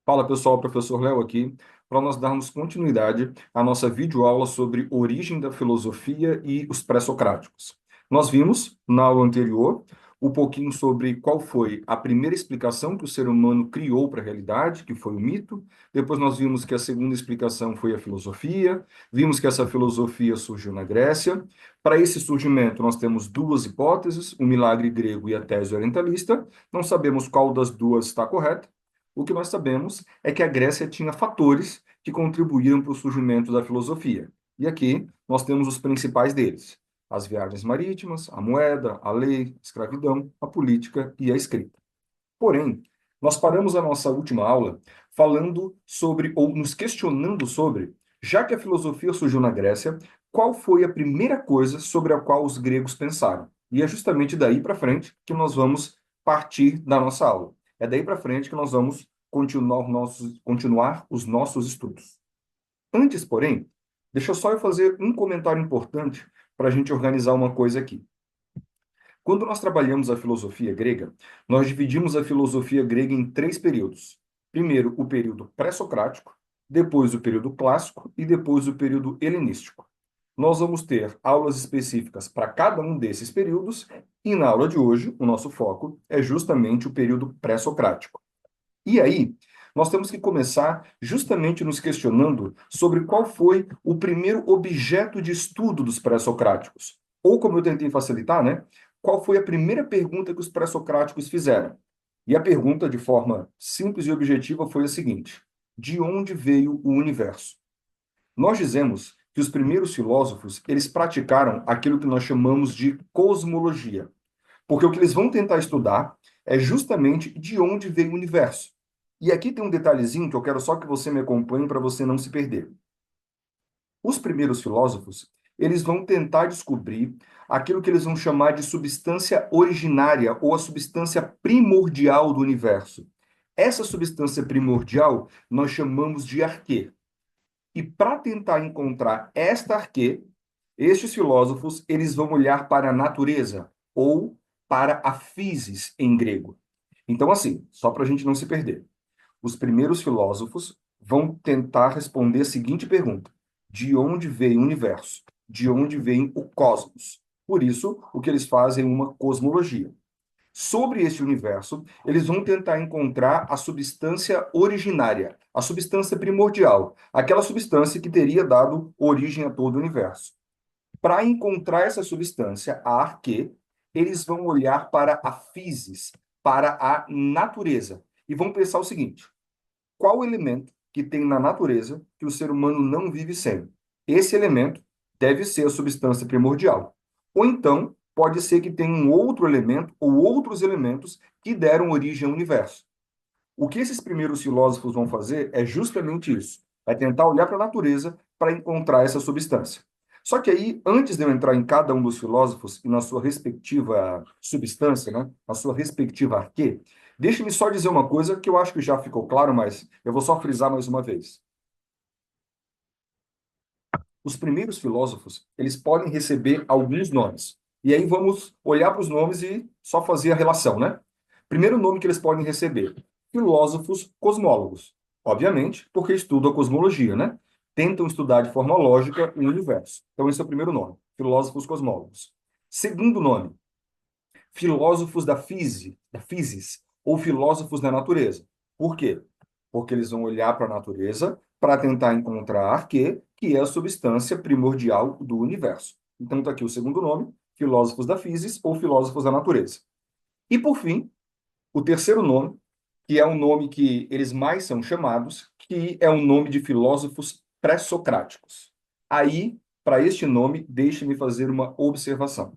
Fala pessoal, professor Léo aqui, para nós darmos continuidade à nossa videoaula sobre origem da filosofia e os pré-socráticos. Nós vimos, na aula anterior, um pouquinho sobre qual foi a primeira explicação que o ser humano criou para a realidade, que foi o mito. Depois nós vimos que a segunda explicação foi a filosofia. Vimos que essa filosofia surgiu na Grécia. Para esse surgimento, nós temos duas hipóteses, o milagre grego e a tese orientalista. Não sabemos qual das duas está correta. O que nós sabemos é que a Grécia tinha fatores que contribuíram para o surgimento da filosofia. E aqui nós temos os principais deles: as viagens marítimas, a moeda, a lei, a escravidão, a política e a escrita. Porém, nós paramos a nossa última aula falando sobre, ou nos questionando sobre, já que a filosofia surgiu na Grécia, qual foi a primeira coisa sobre a qual os gregos pensaram? E é justamente daí para frente que nós vamos partir da nossa aula. É daí para frente que nós vamos continuar os nossos estudos. Antes, porém, deixa só eu fazer um comentário importante para a gente organizar uma coisa aqui. Quando nós trabalhamos a filosofia grega, nós dividimos a filosofia grega em três períodos. Primeiro, o período pré-socrático, depois o período clássico e depois o período helenístico. Nós vamos ter aulas específicas para cada um desses períodos e na aula de hoje, o nosso foco é justamente o período pré-socrático. E aí, nós temos que começar justamente nos questionando sobre qual foi o primeiro objeto de estudo dos pré-socráticos. Ou, como eu tentei facilitar, né? Qual foi a primeira pergunta que os pré-socráticos fizeram? E a pergunta, de forma simples e objetiva, foi a seguinte: de onde veio o universo? Nós dizemos que os primeiros filósofos, eles praticaram aquilo que nós chamamos de cosmologia. Porque o que eles vão tentar estudar é justamente de onde veio o universo. E aqui tem um detalhezinho que eu quero só que você me acompanhe para você não se perder. Os primeiros filósofos, eles vão tentar descobrir aquilo que eles vão chamar de substância originária ou a substância primordial do universo. Essa substância primordial nós chamamos de arquê. E para tentar encontrar esta arquê, estes filósofos, eles vão olhar para a natureza ou para a physis em grego. Então, assim, só para a gente não se perder, os primeiros filósofos vão tentar responder a seguinte pergunta: de onde veio o universo? De onde vem o cosmos? Por isso, o que eles fazem é uma cosmologia. Sobre este universo, eles vão tentar encontrar a substância originária, a substância primordial, aquela substância que teria dado origem a todo o universo. Para encontrar essa substância, a arquê, eles vão olhar para a physis, para a natureza, e vão pensar o seguinte: qual elemento que tem na natureza que o ser humano não vive sem? Esse elemento deve ser a substância primordial. Ou então, pode ser que tenha um outro elemento ou outros elementos que deram origem ao universo. O que esses primeiros filósofos vão fazer é justamente isso. É tentar olhar para a natureza para encontrar essa substância. Só que aí, antes de eu entrar em cada um dos filósofos e na sua respectiva substância, né, na sua respectiva arquê, deixe-me só dizer uma coisa que eu acho que já ficou claro, mas eu vou só frisar mais uma vez. Os primeiros filósofos, eles podem receber alguns nomes. E aí vamos olhar para os nomes e só fazer a relação, né? Primeiro nome que eles podem receber: filósofos cosmólogos. Obviamente, porque estudam a cosmologia, né? Tentam estudar de forma lógica o universo. Então, esse é o primeiro nome: filósofos cosmólogos. Segundo nome: filósofos da physis, ou filósofos da natureza. Por quê? Porque eles vão olhar para a natureza para tentar encontrar arquê, que é a substância primordial do universo. Então está aqui o segundo nome: filósofos da physis ou filósofos da natureza. E por fim, o terceiro nome, que é um nome que eles mais são chamados, que é um nome de filósofos pré-socráticos. Aí, para este nome, deixe-me fazer uma observação.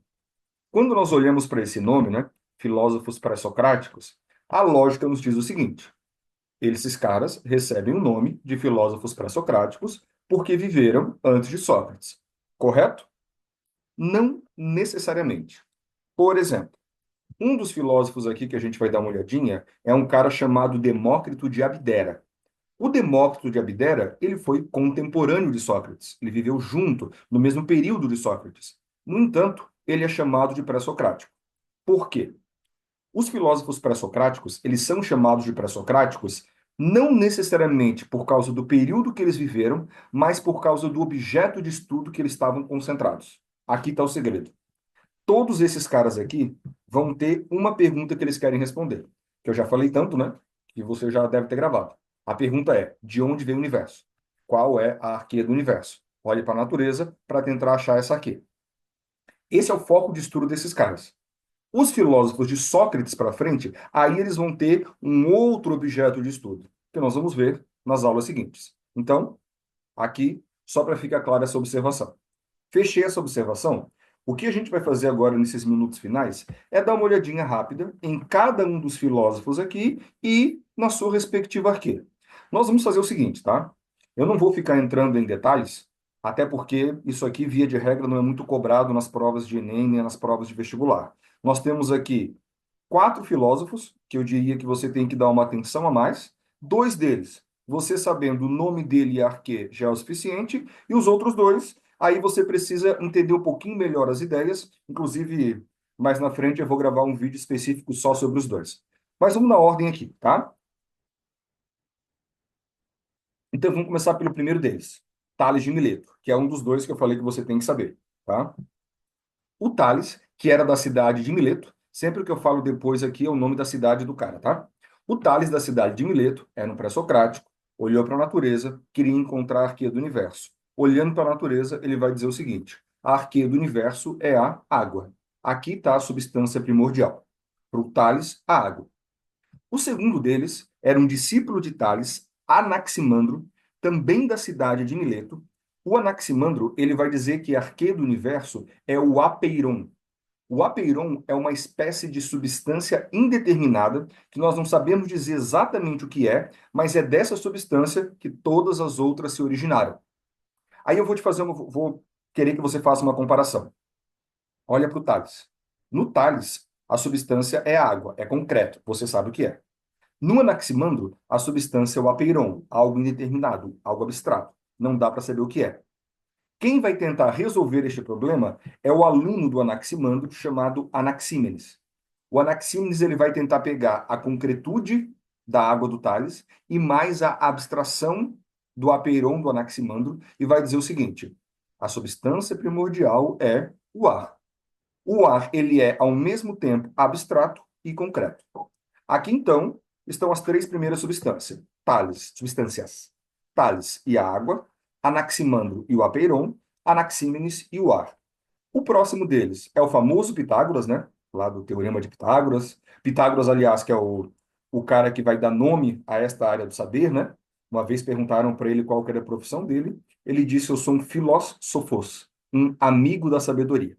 Quando nós olhamos para esse nome, né, filósofos pré-socráticos, a lógica nos diz o seguinte: esses caras recebem o nome de filósofos pré-socráticos porque viveram antes de Sócrates. Correto? Não necessariamente. Por exemplo, um dos filósofos aqui que a gente vai dar uma olhadinha é um cara chamado Demócrito de Abdera. O Demócrito de Abdera, ele foi contemporâneo de Sócrates. Ele viveu junto, no mesmo período de Sócrates. No entanto, ele é chamado de pré-socrático. Por quê? Os filósofos pré-socráticos, eles são chamados de pré-socráticos Não necessariamente por causa do período que eles viveram, mas por causa do objeto de estudo que eles estavam concentrados. Aqui está o segredo. Todos esses caras aqui vão ter uma pergunta que eles querem responder. Que eu já falei tanto, né? Que você já deve ter gravado. A pergunta é: de onde vem o universo? Qual é a arqueia do universo? Olhe para a natureza para tentar achar essa arqueia. Esse é o foco de estudo desses caras. Os filósofos de Sócrates para frente, aí eles vão ter um outro objeto de estudo, que nós vamos ver nas aulas seguintes. Então, aqui, só para ficar clara essa observação. Fechei essa observação. O que a gente vai fazer agora nesses minutos finais é dar uma olhadinha rápida em cada um dos filósofos aqui e na sua respectiva arquê. Nós vamos fazer o seguinte, tá? Eu não vou ficar entrando em detalhes, até porque isso aqui, via de regra, não é muito cobrado nas provas de Enem nem nas provas de vestibular. Nós temos aqui quatro filósofos, que eu diria que você tem que dar uma atenção a mais. Dois deles, você sabendo o nome dele e arquê já é o suficiente, e os outros dois, aí você precisa entender um pouquinho melhor as ideias. Inclusive, mais na frente eu vou gravar um vídeo específico só sobre os dois. Mas vamos na ordem aqui, tá? Então vamos começar pelo primeiro deles, Tales de Mileto, que é um dos dois que eu falei que você tem que saber, tá? O Tales, que era da cidade de Mileto, sempre que eu falo depois aqui é o nome da cidade do cara, tá? O Tales da cidade de Mileto era um pré-socrático, olhou para a natureza, queria encontrar a arqueia do universo. Olhando para a natureza, ele vai dizer o seguinte: a arqueia do universo é a água. Aqui está a substância primordial. Para o Tales, a água. O segundo deles era um discípulo de Tales, Anaximandro, também da cidade de Mileto. O Anaximandro, ele vai dizer que a arqueia do universo é o apeiron. O apeiron é uma espécie de substância indeterminada, que nós não sabemos dizer exatamente o que é, mas é dessa substância que todas as outras se originaram. Aí eu vou te fazer vou querer que você faça uma comparação. Olha para o Tales. No Tales, a substância é água, é concreto, você sabe o que é. No Anaximandro, a substância é o apeiron, algo indeterminado, algo abstrato. Não dá para saber o que é. Quem vai tentar resolver este problema é o aluno do Anaximandro, chamado Anaxímenes. O Anaxímenes ele vai tentar pegar a concretude da água do Tales e mais a abstração do apeiron do Anaximandro e vai dizer o seguinte: a substância primordial é o ar. O ar ele é ao mesmo tempo abstrato e concreto. Aqui então estão as três primeiras substâncias: Tales e a água, Anaximandro e o apeiron, Anaxímenes e o ar. O próximo deles é o famoso Pitágoras, né? Lá do Teorema de Pitágoras. Pitágoras, aliás, que é o cara que vai dar nome a esta área do saber, né? Uma vez perguntaram para ele qual que era a profissão dele. Ele disse: eu sou um filósofos, um amigo da sabedoria.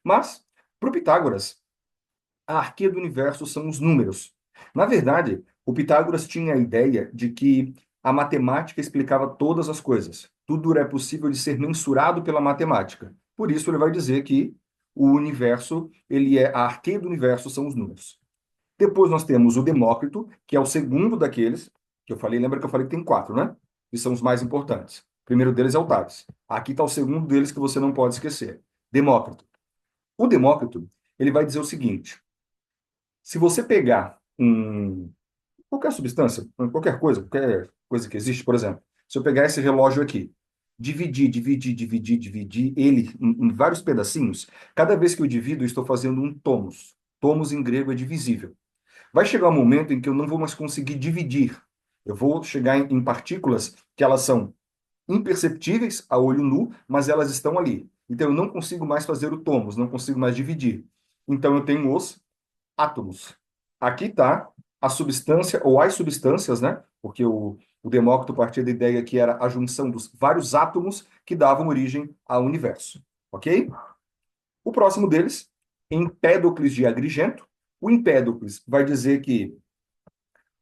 Mas, para o Pitágoras, a arqueia do universo são os números. Na verdade, o Pitágoras tinha a ideia de que a matemática explicava todas as coisas. Tudo é possível de ser mensurado pela matemática. Por isso ele vai dizer que o universo, a arqueia do universo são os números. Depois nós temos o Demócrito, que é o segundo daqueles que eu falei. Lembra que eu falei que tem quatro, né? Que são os mais importantes. O primeiro deles é o Tales. Aqui está o segundo deles que você não pode esquecer. Demócrito. O Demócrito, ele vai dizer o seguinte: se você pegar qualquer substância, qualquer coisa que existe, por exemplo, se eu pegar esse relógio aqui, dividir ele em vários pedacinhos, cada vez que eu divido, eu estou fazendo um tomos. Tomos em grego é divisível. Vai chegar um momento em que eu não vou mais conseguir dividir. Eu vou chegar em partículas que elas são imperceptíveis a olho nu, mas elas estão ali. Então eu não consigo mais fazer o tomos, não consigo mais dividir. Então eu tenho os átomos. Aqui está a substância, ou as substâncias, né? Porque o Demócrito partia da ideia que era a junção dos vários átomos que davam origem ao universo. Ok? O próximo deles, Empédocles de Agrigento. O Empédocles vai dizer que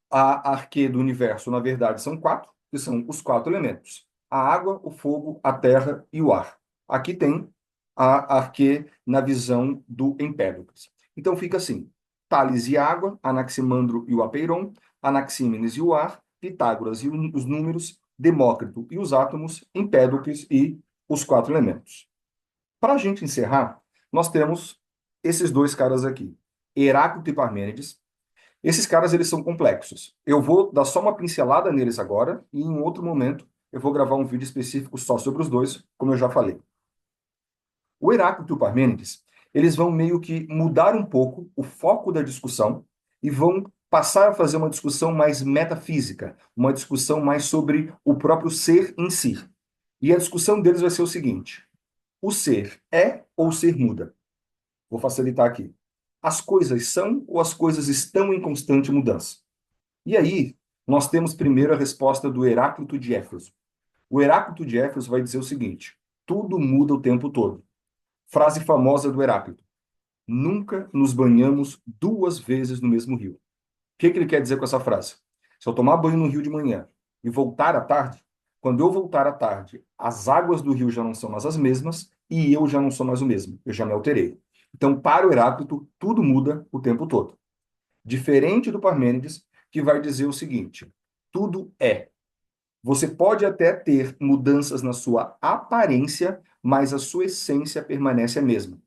a arquê do universo, na verdade, são quatro, que são os quatro elementos: a água, o fogo, a terra e o ar. Aqui tem a arquê na visão do Empédocles. Então fica assim: Tales e a água, Anaximandro e o apeiron, Anaxímenes e o ar, Pitágoras e os números, Demócrito e os átomos, Empédocles e os quatro elementos. Para a gente encerrar, nós temos esses dois caras aqui, Heráclito e Parmênides, Esses caras, eles são complexos. Eu vou dar só uma pincelada neles agora e em outro momento eu vou gravar um vídeo específico só sobre os dois, como eu já falei. O Heráclito e o Parmênides, eles vão meio que mudar um pouco o foco da discussão e vão passar a fazer uma discussão mais metafísica, uma discussão mais sobre o próprio ser em si. E a discussão deles vai ser o seguinte: o ser é ou o ser muda? Vou facilitar aqui. As coisas são ou as coisas estão em constante mudança? E aí, nós temos primeiro a resposta do Heráclito de Éfeso. O Heráclito de Éfeso vai dizer o seguinte: tudo muda o tempo todo. Frase famosa do Heráclito: nunca nos banhamos duas vezes no mesmo rio. O que ele quer dizer com essa frase? Se eu tomar banho no rio de manhã e voltar à tarde, quando eu voltar à tarde, as águas do rio já não são mais as mesmas e eu já não sou mais o mesmo, eu já me alterei. Então, para o Heráclito, tudo muda o tempo todo. Diferente do Parmênides, que vai dizer o seguinte: tudo é. Você pode até ter mudanças na sua aparência, mas a sua essência permanece a mesma.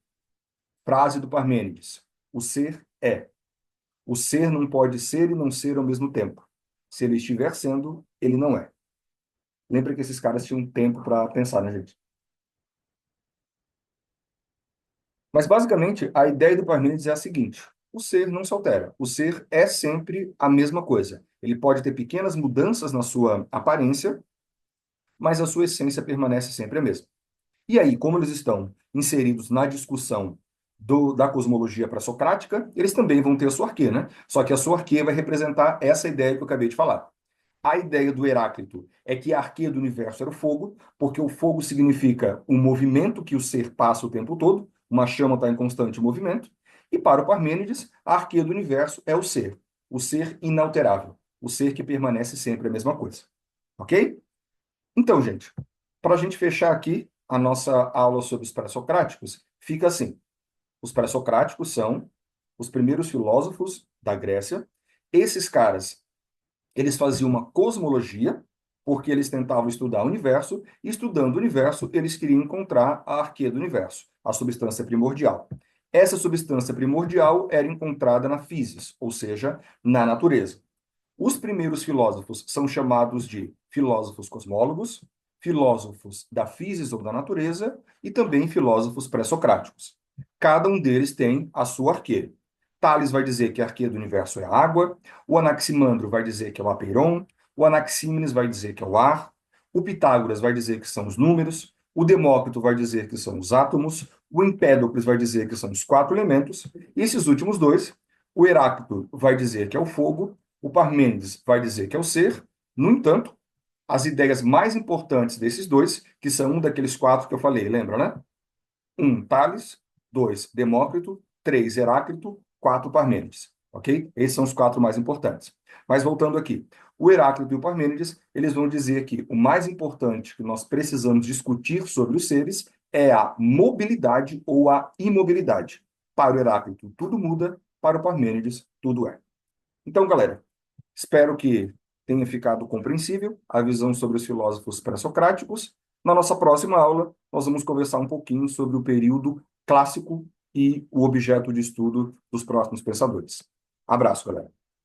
Frase do Parmênides: o ser é. O ser não pode ser e não ser ao mesmo tempo. Se ele estiver sendo, ele não é. Lembra que esses caras tinham tempo para pensar, né, gente? Mas, basicamente, a ideia do Parmênides é a seguinte: o ser não se altera. O ser é sempre a mesma coisa. Ele pode ter pequenas mudanças na sua aparência, mas a sua essência permanece sempre a mesma. E aí, como eles estão inseridos na discussão da cosmologia pré-socrática, eles também vão ter a sua arquê, né? Só que a sua arquê vai representar essa ideia que eu acabei de falar. A ideia do Heráclito é que a arquê do universo era o fogo, porque o fogo significa um movimento que o ser passa o tempo todo, uma chama está em constante movimento, e para o Parmênides, a arquê do universo é o ser inalterável, o ser que permanece sempre a mesma coisa. Ok? Então, gente, para a gente fechar aqui a nossa aula sobre os pré-socráticos, fica assim: os pré-socráticos são os primeiros filósofos da Grécia. Esses caras, eles faziam uma cosmologia, porque eles tentavam estudar o universo, e estudando o universo, eles queriam encontrar a arquê do universo, a substância primordial. Essa substância primordial era encontrada na físis, ou seja, na natureza. Os primeiros filósofos são chamados de filósofos cosmólogos, filósofos da física ou da natureza e também filósofos pré-socráticos. Cada um deles tem a sua arquê. Tales vai dizer que a arquê do universo é a água, o Anaximandro vai dizer que é o apeiron, o Anaxímenes vai dizer que é o ar, o Pitágoras vai dizer que são os números, o Demócrito vai dizer que são os átomos, o Empédocles vai dizer que são os quatro elementos, e esses últimos dois, o Heráclito vai dizer que é o fogo, o Parmênides vai dizer que é o ser. No entanto, as ideias mais importantes desses dois, que são um daqueles quatro que eu falei, lembra, né? Um, Tales. Dois, Demócrito. Três, Heráclito. Quatro, Parmênides. Ok? Esses são os quatro mais importantes. Mas voltando aqui, o Heráclito e o Parmênides, eles vão dizer que o mais importante que nós precisamos discutir sobre os seres é a mobilidade ou a imobilidade. Para o Heráclito, tudo muda. Para o Parmênides, tudo é. Então, galera, espero que tenha ficado compreensível a visão sobre os filósofos pré-socráticos. Na nossa próxima aula, nós vamos conversar um pouquinho sobre o período clássico e o objeto de estudo dos próximos pensadores. Abraço, galera.